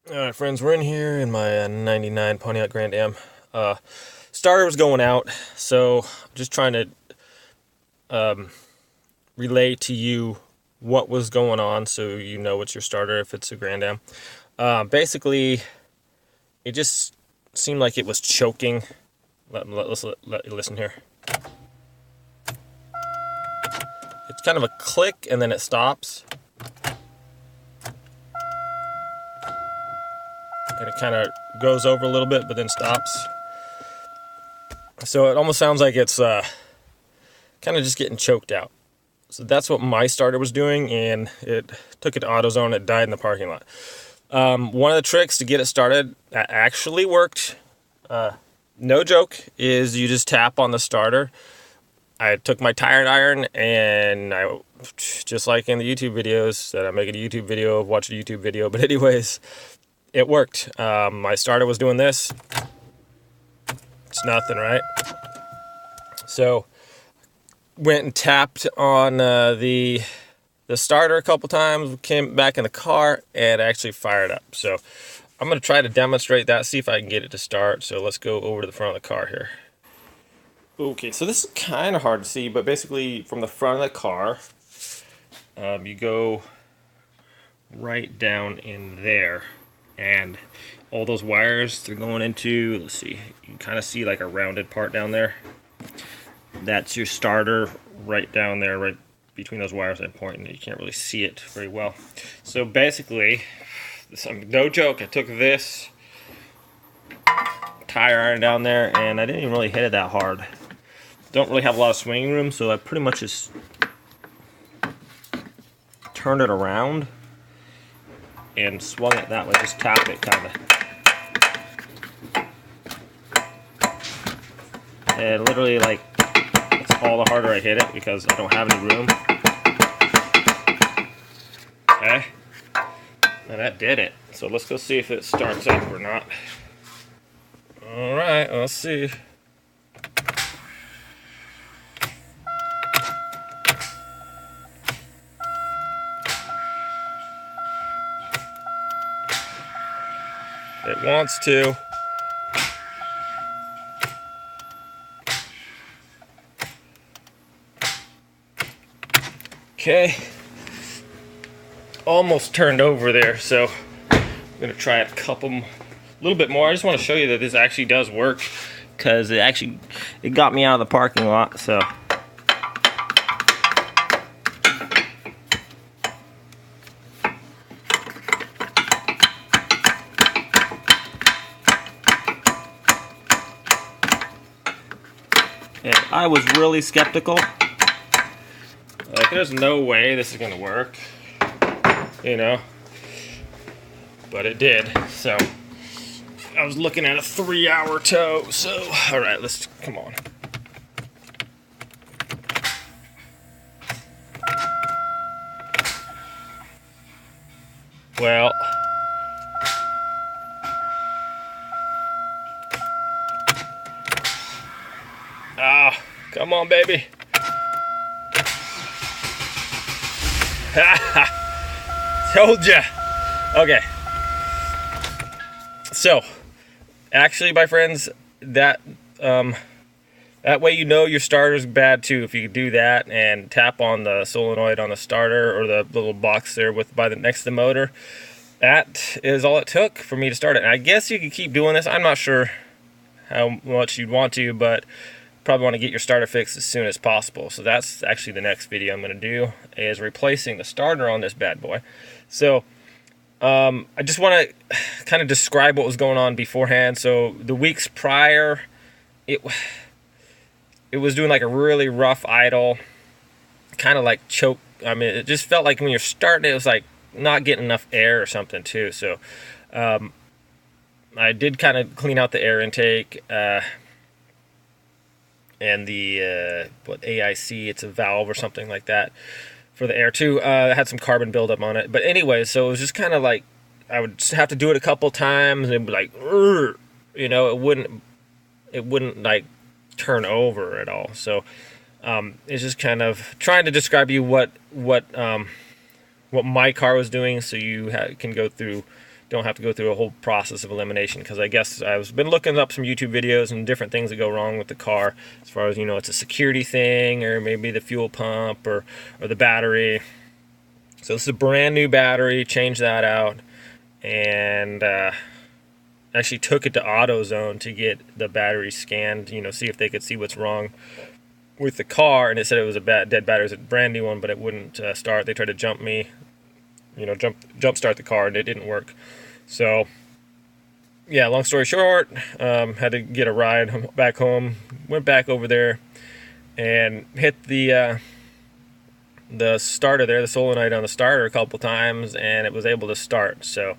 Alright friends, we're in here in my 99 Pontiac Grand Am. Starter was going out, so I'm just trying to relay to you what was going on so you know it's your starter if it's a Grand Am. Basically, it just seemed like it was choking. Let's listen here. It's kind of a click and then it stops. And it kind of goes over a little bit, but then stops. So it almost sounds like it's kind of just getting choked out. So that's what my starter was doing, and it took it to AutoZone. It died in the parking lot. One of the tricks to get it started that actually worked, no joke, is you just tap on the starter. I took my tire iron, and I, just like in the YouTube videos, that I'm making a YouTube video of watch a YouTube video, but anyways, it worked. My starter was doing this. It's nothing, right? So went and tapped on the starter a couple times, came back in the car, and actually fired up. So I'm going to try to demonstrate that, see if I can get it to start. So let's go over to the front of the car here. Okay, so this is kind of hard to see, but basically from the front of the car, you go right down in there. And all those wires, they're going into, let's see, you can kind of see like a rounded part down there. That's your starter right down there, right between those wires I'm pointing. You can't really see it very well. So basically, no joke, I took this tire iron down there and I didn't even really hit it that hard. Don't really have a lot of swinging room, so I pretty much just turned it around and swung it that way, just tap it kind of. And literally, like, it's all the harder I hit it because I don't have any room. Okay, and that did it. So let's go see if it starts up or not. Alright, let's see. It wants to. Okay. Almost turned over there, so I'm going to try it a little bit more. I just want to show you that this actually does work because it got me out of the parking lot, so. And I was really skeptical. Like, there's no way this is gonna work, you know. But it did. So I was looking at a 3-hour tow. So, all right, let's come on. Well. Ah, come on, baby. Told ya. Okay. So, actually, my friends, that way you know your starter's bad too. If you do that and tap on the solenoid on the starter or the little box there next to the motor, that is all it took for me to start it. And I guess you could keep doing this. I'm not sure how much you'd want to, but probably want to get your starter fixed as soon as possible. So that's actually the next video I'm going to do, is replacing the starter on this bad boy. So I just want to kind of describe what was going on beforehand. So the weeks prior, it was doing like a really rough idle, kind of like choke. I mean, it just felt like when you're starting, it was like not getting enough air or something too. So I did kind of clean out the air intake. And the AIC, it's a valve or something like that for the air too. It had some carbon buildup on it, but anyway, so it was just kind of like I would just have to do it a couple times and be like, you know, it wouldn't like turn over at all. So it's just kind of trying to describe to you what my car was doing, so you can go through don't have to go through a whole process of elimination, because I guess I've been looking up some YouTube videos and different things that go wrong with the car, as far as, you know, it's a security thing, or maybe the fuel pump, or the battery. So this is a brand new battery, changed that out, and actually took it to AutoZone to get the battery scanned, you know, see if they could see what's wrong with the car, and it said it was a dead battery. It was a brand new one, but it wouldn't start. They tried to jump start the car, and it didn't work. So yeah, long story short, had to get a ride back home. Went back over there and hit the starter there, the solenoid on the starter, a couple times, and it was able to start. So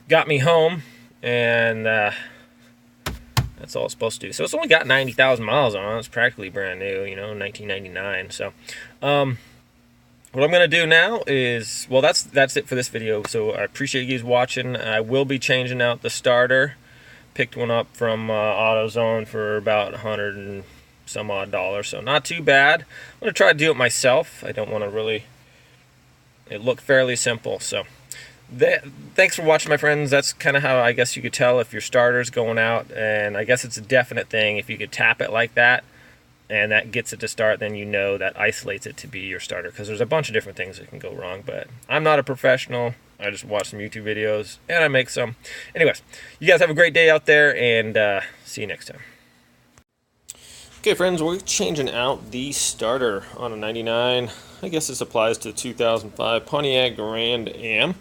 got me home, and that's all it's supposed to do. So it's only got 90,000 miles on it. It's practically brand new, you know, 1999. So what I'm going to do now is, well, that's it for this video. So I appreciate you guys watching. I will be changing out the starter. Picked one up from AutoZone for about $100 and some odd, so not too bad. I'm going to try to do it myself. I don't want to really, it looked fairly simple. So thanks for watching, my friends. That's kind of how I guess you could tell if your starter's going out, and I guess it's a definite thing. If you could tap it like that and that gets it to start, then you know that isolates it to be your starter, because there's a bunch of different things that can go wrong. But I'm not a professional. I just watch some YouTube videos and I make some. Anyways, you guys have a great day out there, and see you next time. Okay, friends, we're changing out the starter on a 99. I guess this applies to the 2005 Pontiac Grand Am.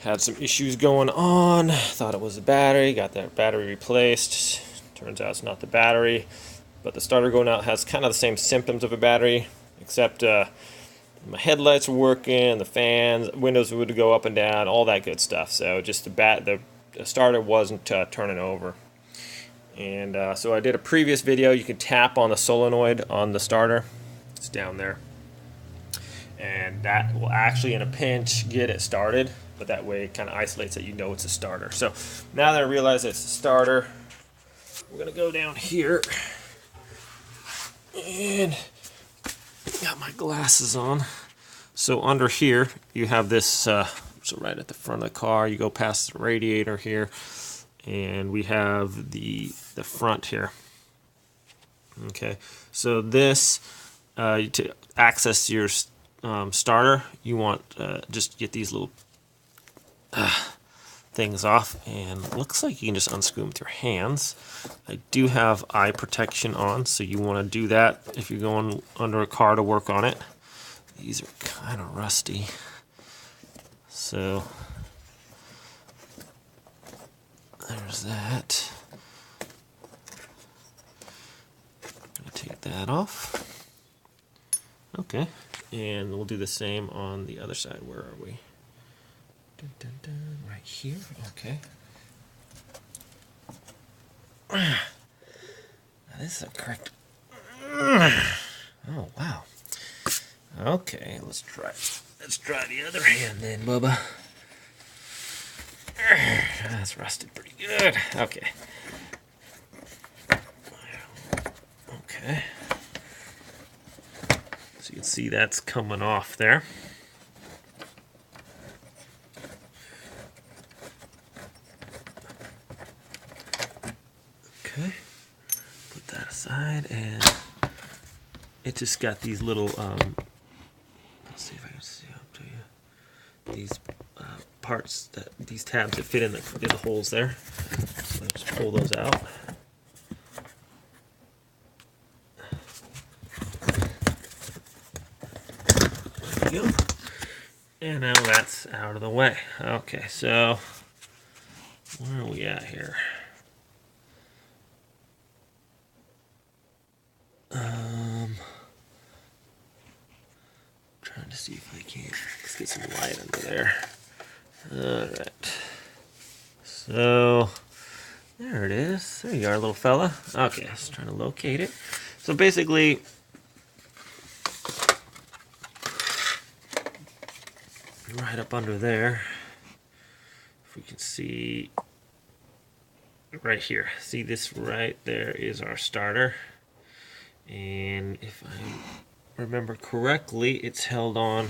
Had some issues going on. Thought it was the battery. Got that battery replaced. Turns out it's not the battery. But the starter going out has kind of the same symptoms of a battery, except my headlights were working, the fans, windows would go up and down, all that good stuff. So just the starter wasn't turning over. And so I did a previous video. You can tap on the solenoid on the starter. It's down there. And that will actually, in a pinch, get it started. But that way it kind of isolates that you know it's a starter. So now that I realize it's a starter, we're going to go down here. And got my glasses on. So under here, you have this, so right at the front of the car, you go past the radiator here. And we have the front here. Okay, so this, to access your starter, you want just get these little things off, and it looks like you can just unscrew them with your hands. I do have eye protection on, so you want to do that if you're going under a car to work on it. These are kind of rusty, so there's that. Gonna take that off. Okay, and we'll do the same on the other side. Where are we? Dun, dun, dun, right here. Okay. Now, this is a correct. Oh wow. Okay, let's try the other hand then, Bubba. That's rusted pretty good. Okay. Okay. So you can see that's coming off there. Okay. Put that aside, and it just got these little let's see if I can see up to you. These parts, these tabs that fit in the holes there. So just pull those out. There we go. And now that's out of the way. Okay, so where are we at here? Trying to see if I can. Let's get some light under there. Alright. So, there it is. There you are, little fella. Okay, let's try to locate it. So basically, right up under there, if we can see right here. See this right there is our starter. And if I remember correctly, it's held on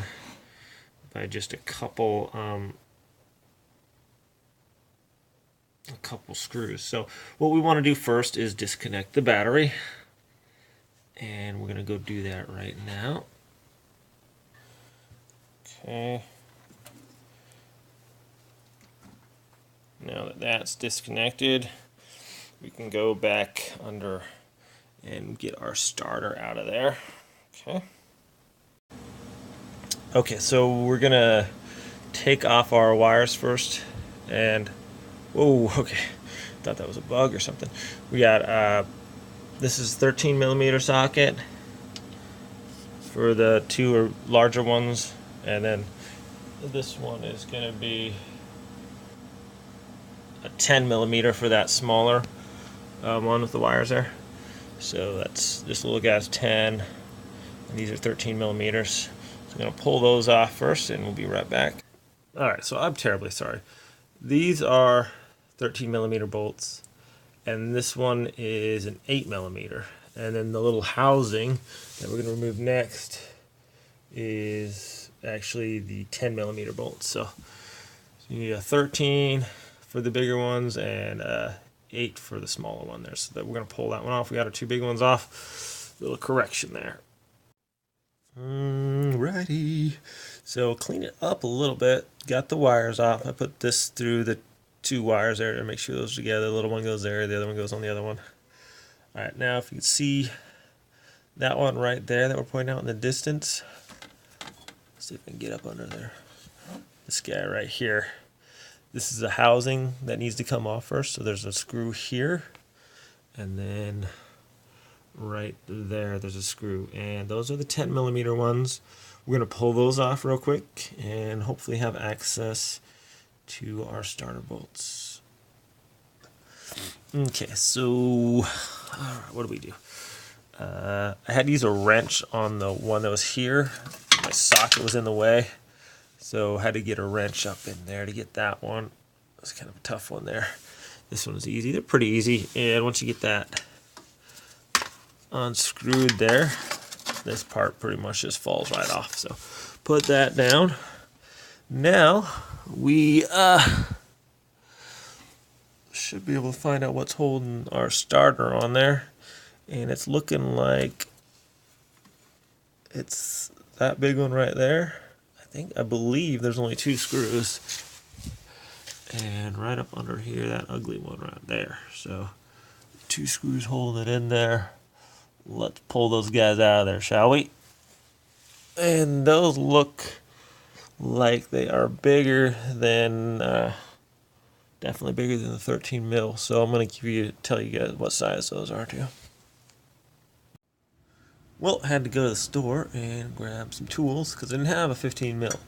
by just a couple a couple screws. So what we want to do first is disconnect the battery, and we're going to go do that right now. Okay. Now that that's disconnected, we can go back under and get our starter out of there. Okay. Okay, so we're gonna take off our wires first, and whoa, okay, thought that was a bug or something. We got this is 13 millimeter socket for the two or larger ones, and then this one is gonna be a 10 millimeter for that smaller one with the wires there. So that's this little guy's 10, and these are 13 millimeters. I'm going to pull those off first, and we'll be right back. Alright, so I'm terribly sorry. These are 13 millimeter bolts, and this one is an 8 millimeter. And then the little housing that we're going to remove next is actually the 10 millimeter bolts. So you need a 13 for the bigger ones and 8 for the smaller one there. So that we're going to pull that one off. We got our two big ones off. Little correction there. Righty. So clean it up a little bit. Got the wires off. I put this through the two wires there to make sure those are together. The little one goes there, the other one goes on the other one. Alright, now if you can see that one right there that we're pointing out in the distance. Let's see if I can get up under there. This guy right here. This is a housing that needs to come off first. So there's a screw here, and then right there there's a screw, and those are the 10 millimeter ones. We're going to pull those off real quick and hopefully have access to our starter bolts. Okay, so what do we do? I had to use a wrench on the one that was here. My socket was in the way, so I had to get a wrench up in there to get that one. It was kind of a tough one there. This one was easy. They're pretty easy, and once you get that unscrewed there, this part pretty much just falls right off. So put that down. Now we should be able to find out what's holding our starter on there, and it's looking like it's that big one right there. I believe there's only 2 screws, and right up under here that ugly one right there. So 2 screws holding it in there. Let's pull those guys out of there, shall we? And those look like they are bigger than, definitely bigger than the 13 mil. So I'm going to tell you guys what size those are too. Well, I had to go to the store and grab some tools because I didn't have a 15 mil.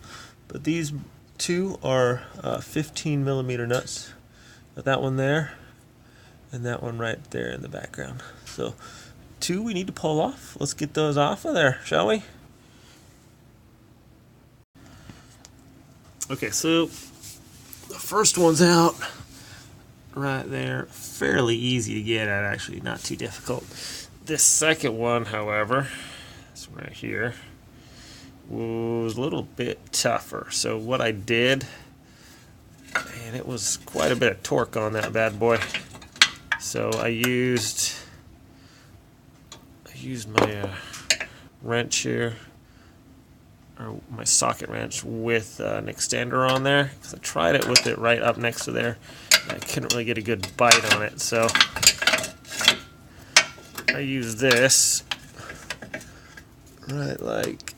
But these two are 15 millimeter nuts. Got that one there, and that one right there in the background. So 2 we need to pull off. Let's get those off of there, shall we? Okay, so the first one's out right there. Fairly easy to get at, actually, not too difficult. This second one, however, this one right here, was a little bit tougher. So what I did, and it was quite a bit of torque on that bad boy. So I used my wrench here, or my socket wrench with an extender on there, because I tried it with it right up next to there, and I couldn't really get a good bite on it. So I use this right like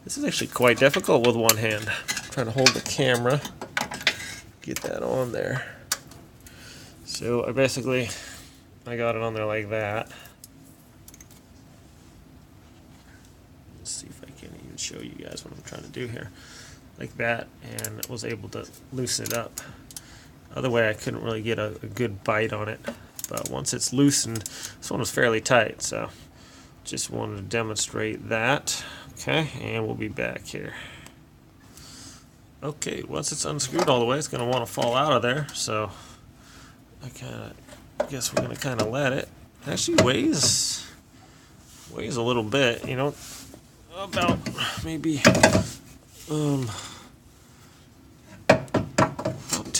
this. Is actually quite difficult with one hand. I'm trying to hold the camera, get that on there. So I got it on there like that. Let's see if I can even show you guys what I'm trying to do here. Like that, and was able to loosen it up. Other way I couldn't really get a good bite on it. But once it's loosened, this one was fairly tight, so just wanted to demonstrate that. Okay, and we'll be back here. Okay, once it's unscrewed all the way, it's going to want to fall out of there, so I guess we're going to kind of let it. It actually weighs a little bit, you know, about maybe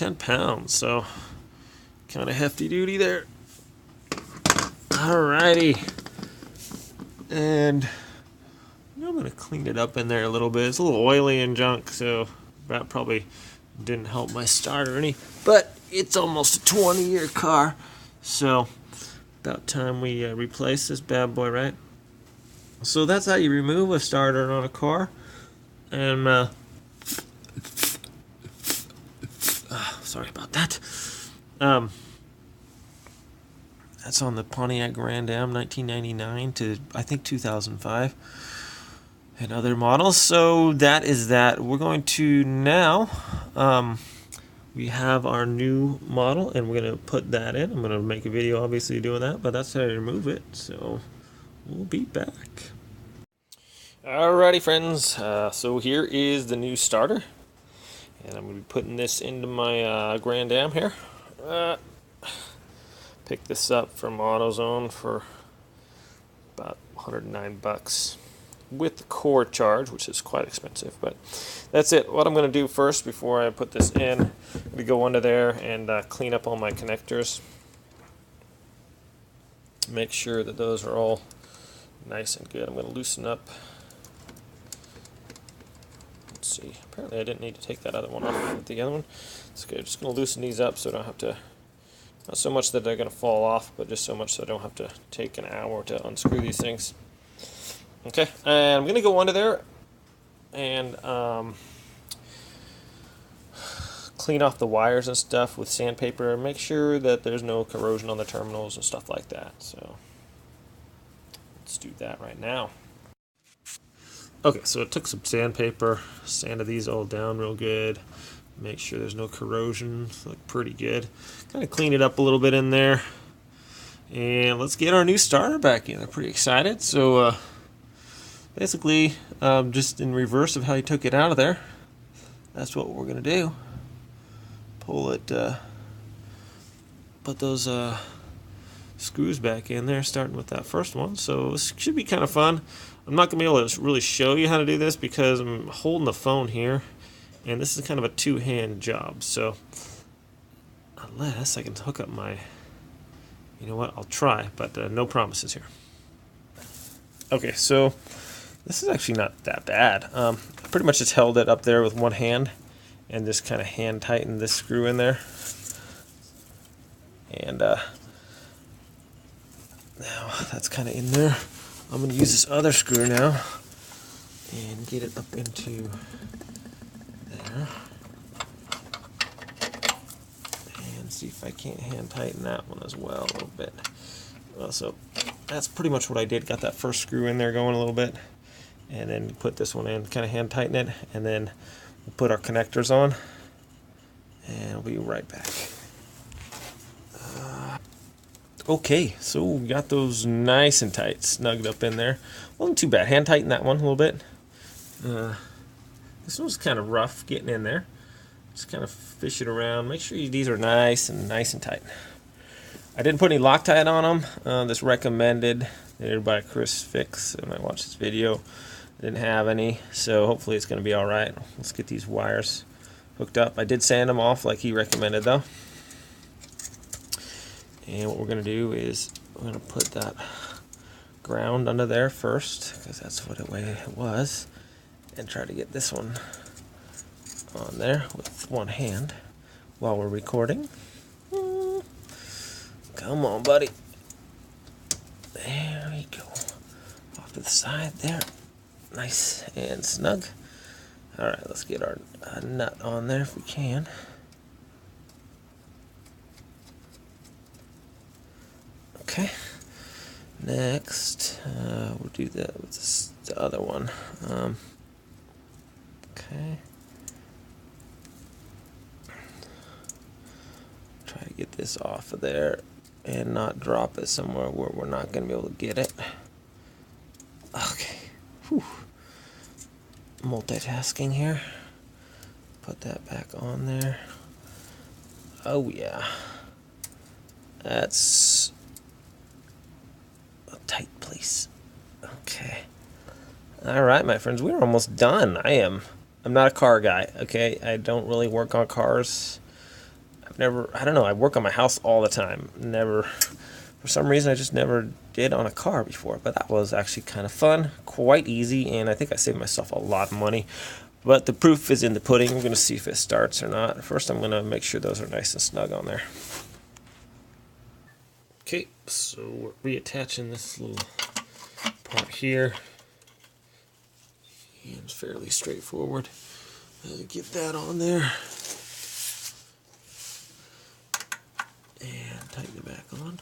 110 pounds, so kind of hefty duty there. Alrighty. And I'm going to clean it up in there a little bit. It's a little oily and junk, so that probably didn't help my starter any. But it's almost a 20-year car, so about time we replace this bad boy, right? So that's how you remove a starter on a car. And sorry about that. That's on the Pontiac Grand Am 1999 to I think 2005 and other models. So that is that. We're going to now we have our new model and we're going to put that in. I'm going to make a video obviously doing that, but that's how you remove it. So we'll be back. Alrighty friends, so here is the new starter. And I'm going to be putting this into my Grand Am here. Picked this up from AutoZone for about 109 bucks with the core charge, which is quite expensive, but that's it. What I'm going to do first before I put this in, I'm going to go under there and clean up all my connectors. Make sure that those are all nice and good. I'm going to loosen up. Let's see. Apparently I didn't need to take that other one off with the other one. It's good. Just going to loosen these up so I don't have to, not so much that they're going to fall off, but just so much so I don't have to take an hour to unscrew these things. Okay, and I'm going to go under there and clean off the wires and stuff with sandpaper and make sure that there's no corrosion on the terminals and stuff like that. So let's do that right now. Okay, so I took some sandpaper, sanded these all down real good, make sure there's no corrosion. Look pretty good. Kind of clean it up a little bit in there, and let's get our new starter back in. I'm pretty excited. So basically, just in reverse of how you took it out of there, that's what we're gonna do. Pull it, put those screws back in there, starting with that first one. So this should be kind of fun. I'm not going to be able to really show you how to do this because I'm holding the phone here, and this is kind of a two-hand job. So unless I can hook up my, you know what, I'll try, but no promises here. Okay, so this is actually not that bad. I pretty much just held it up there with one hand and just kind of hand tightened this screw in there. And now that's kind of in there. I'm going to use this other screw now and get it up into there. And see if I can't hand tighten that one as well a little bit. Well, so that's pretty much what I did. Got that first screw in there going a little bit. And then put this one in, kind of hand tighten it. And then we'll put our connectors on. And we'll be right back. Okay, so we got those nice and tight, snugged up in there. Wasn't too bad. Hand tighten that one a little bit. This one's kind of rough getting in there. Just kind of fish it around. Make sure these are nice and tight. I didn't put any Loctite on them. This recommended by Chris Fix, and I watched this video. I didn't have any, so hopefully it's going to be all right. Let's get these wires hooked up. I did sand them off like he recommended, though. And what we're going to do is we're going to put that ground under there first, because that's what the way it was, and try to get this one on there with one hand while we're recording. Come on, buddy. There we go. Off to the side there. Nice and snug. Alright, let's get our nut on there if we can. Okay, next we'll do that with the other one. Okay, try to get this off of there and not drop it somewhere where we're not going to be able to get it. Okay, whew. Multitasking here. Put that back on there. Oh yeah, that's tight place. Okay. Alright, my friends, we're almost done. I'm not a car guy, okay? I don't really work on cars. I don't know, I work on my house all the time. For some reason, I just never did on a car before, but that was actually kind of fun, quite easy, and I think I saved myself a lot of money. But the proof is in the pudding. We're going to see if it starts or not. First, I'm going to make sure those are nice and snug on there. Okay, so we're reattaching this little part here. And it's fairly straightforward. Get that on there. And tighten it back on.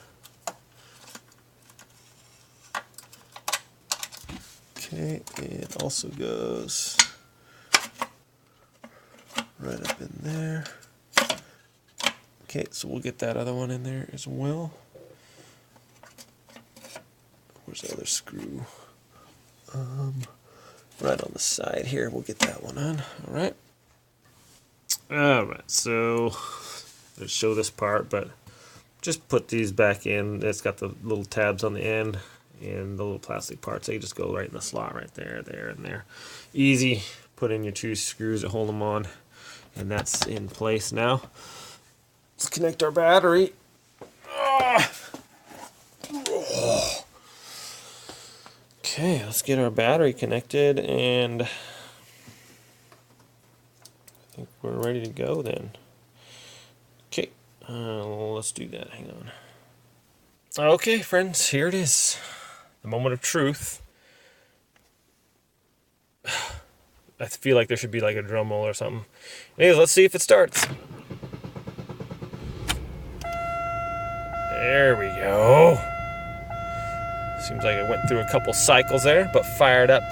Okay, it also goes right up in there. Okay, so we'll get that other one in there as well. Where's the other screw? Right on the side here. We'll get that one on. Alright. Alright, so I'll show this part, but just put these back in. It's got the little tabs on the end and the little plastic parts. They just go right in the slot right there, there, and there. Easy. Put in your 2 screws that hold them on. And that's in place now. Let's connect our battery. Okay, let's get our battery connected, and I think we're ready to go then. Okay, let's do that. Hang on. Okay, friends, here it is. The moment of truth. I feel like there should be like a drum roll or something. Anyways, let's see if it starts. There we go. Seems like it went through a couple cycles there, but fired up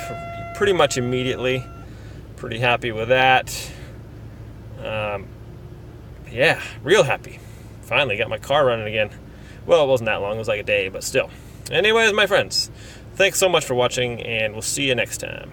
pretty much immediately. Pretty happy with that. Yeah, real happy. Finally got my car running again. Well, it wasn't that long. It was like a day, but still. Anyways, my friends, thanks so much for watching, and we'll see you next time.